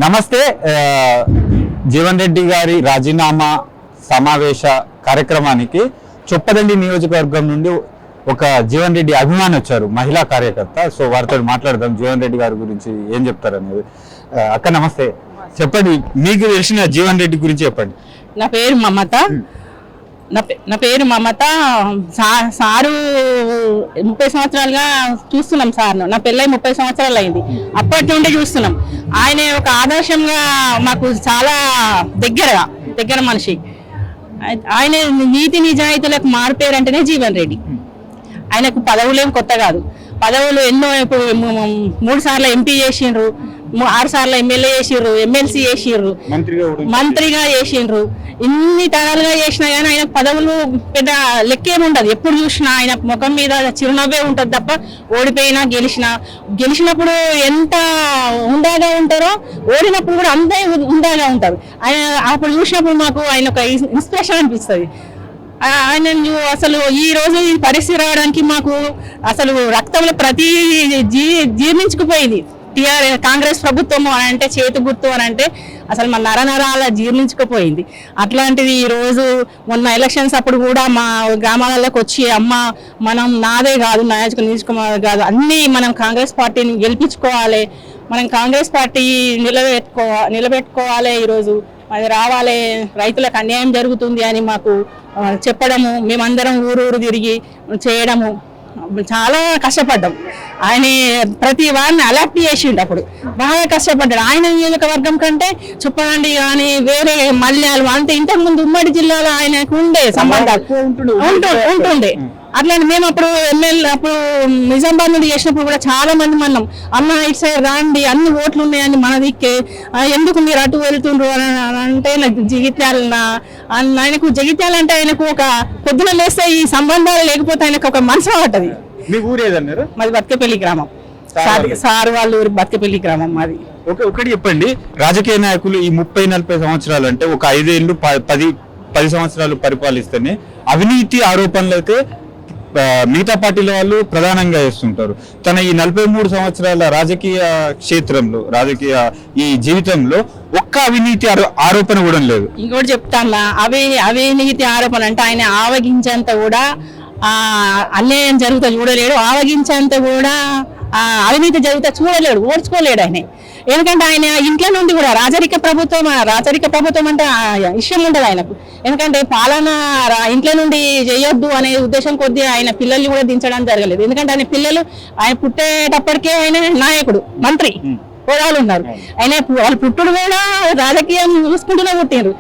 నమస్తే. జీవన్ రెడ్డి గారి రాజీనామా సమావేశ కార్యక్రమానికి చొప్పదండి నియోజకవర్గం నుండి ఒక జీవన్ రెడ్డి అభిమాని వచ్చారు, మహిళా కార్యకర్త. సో వారితో మాట్లాడదాం, జీవన్ రెడ్డి గారి గురించి ఏం చెప్తారు అనేది. అక్క నమస్తే, చెప్పండి, మీకు తెలిసిన జీవన్ రెడ్డి గురించి చెప్పండి. నా పేరు మమత. సారు 30 సంవత్సరాలుగా చూస్తున్నాం సార్ను. నా పెళ్ళై 30 సంవత్సరాలు అయింది. అప్పటి నుండి చూస్తున్నాం. ఆయన ఒక ఆదర్శంగా మాకు చాలా దగ్గర మనిషి. ఆయన నీతి నిజాయితీలకు మారిపోయారంటేనే జీవన్ రెడ్డి. ఆయనకు పదవులేం కొత్త కాదు. పదవులు ఎన్నో, ఇప్పుడు 3 సార్లు ఎంపీ చేసిండ్రు, 6 సార్లు ఎమ్మెల్యే చేసిండ్రు, ఎమ్మెల్సీ చేసిండ్రు, మంత్రిగా చేసిండ్రు. ఇన్ని తరాలుగా చేసినా కానీ ఆయన పదవులు పెద్ద లెక్కేముండదు. ఎప్పుడు చూసినా ఆయన ముఖం మీద చిరునవ్వే ఉంటుంది తప్ప ఓడిపోయినా గెలిచినప్పుడు ఎంత హుందాగా ఉంటారో ఓడినప్పుడు కూడా అంతే హుందాగా ఉంటారు. ఆయన అప్పుడు చూసినప్పుడు మాకు ఆయన ఒక ఇన్స్పిరేషన్ అనిపిస్తుంది. ఆయన అసలు ఈ రోజు ఈ పరిస్థితి రావడానికి మాకు అసలు రక్తంలో ప్రతి జీర్ణించుకుపోయింది. కాంగ్రెస్ ప్రభుత్వం అని అంటే, చేతి గుర్తు అని అంటే అసలు మన నరనరాల జీర్ణించుకుపోయింది. అట్లాంటిది ఈ రోజు మొన్న ఎలక్షన్స్ అప్పుడు కూడా మా గ్రామాలలోకి వచ్చి, అమ్మ మనం నాదే కాదు, నియోజకవర్గం కాదు, అన్నీ మనం కాంగ్రెస్ పార్టీని గెలిపించుకోవాలి, మనం కాంగ్రెస్ పార్టీ నిలబెట్టుకోవాలి, ఈరోజు అది రావాలి, రైతులకు అన్యాయం జరుగుతుంది అని మాకు చెప్పడము, మేమందరం ఊరూరు తిరిగి చేయడము, చాలా కష్టపడ్డాం. ఆయన ప్రతి వారిని అలర్ట్ చేసిండు. అప్పుడు బాగా కష్టపడ్డాడు. ఆయన నియోజకవర్గం కంటే చెప్పండి కానీ వేరే మల్యాలు అంటే ఇంతకుముందు ఉమ్మడి జిల్లాలో ఆయనకు ఉండే సంబంధాలు ఉంటుండే. అట్లాంటి మేము అప్పుడు ఎమ్మెల్యే అప్పుడు నిజామాబాద్ నుండి చేసినప్పుడు కూడా చాలా మంది మన్నాం, అన్న ఇటు సైడ్ రాండి, అన్ని ఓట్లు ఉన్నాయని మన దిక్కే, ఎందుకు మీరు అటు వెళ్తుండ్రు అని అంటే, ఆయనకు జగిత్యాల అంటే ఆయనకు ఒక పొద్దున లేస్తే ఈ సంబంధాలు లేకపోతే ఆయనకు ఒక మనసు పట్టది. మాది బతికేపల్లి గ్రామం. సార్ వాళ్ళ ఊరు బతికేపల్లి గ్రామం మాది. ఒకటి చెప్పండి, రాజకీయ నాయకులు ఈ 30-40 సంవత్సరాలు అంటే ఒక 5 ఏళ్ళు 10 సంవత్సరాలు పరిపాలిస్తేనే అవినీతి ఆరోపణలు అయితే మిగతా పార్టీల వాళ్ళు ప్రధానంగా చేస్తుంటారు. తన ఈ 43 సంవత్సరాల రాజకీయ క్షేత్రంలో, రాజకీయ ఈ జీవితంలో ఒక్క అవినీతి ఆరోపణ కూడా లేదు. ఇంకోటి చెప్తాను, అవినీతి ఆరోపణ అంటే ఆయన ఆవగించేంత కూడా అన్యాయం జరుగుతా చూడలేడు, ఆవగించేంత కూడా అవినీతి జరుగుతా చూడలేడు, ఓడ్చుకోలేడు ఆయన. ఎందుకంటే ఆయన ఇంట్లో నుండి కూడా రాజరిక ప్రభుత్వం అంటే ఇష్టం ఉండదు ఆయనకు. ఎందుకంటే పాలన ఇంట్లో నుండి చేయొద్దు అనే ఉద్దేశం కొద్దీ ఆయన పిల్లల్ని కూడా దించడం జరగలేదు. ఎందుకంటే ఆయన పుట్టేటప్పటికే ఆయన నాయకుడు, మంత్రి హోదాలు ఉన్నారు. ఆయన వాళ్ళు పుట్టుడు కూడా రాజకీయం చూసుకుంటూనే పుట్టిండ్రు.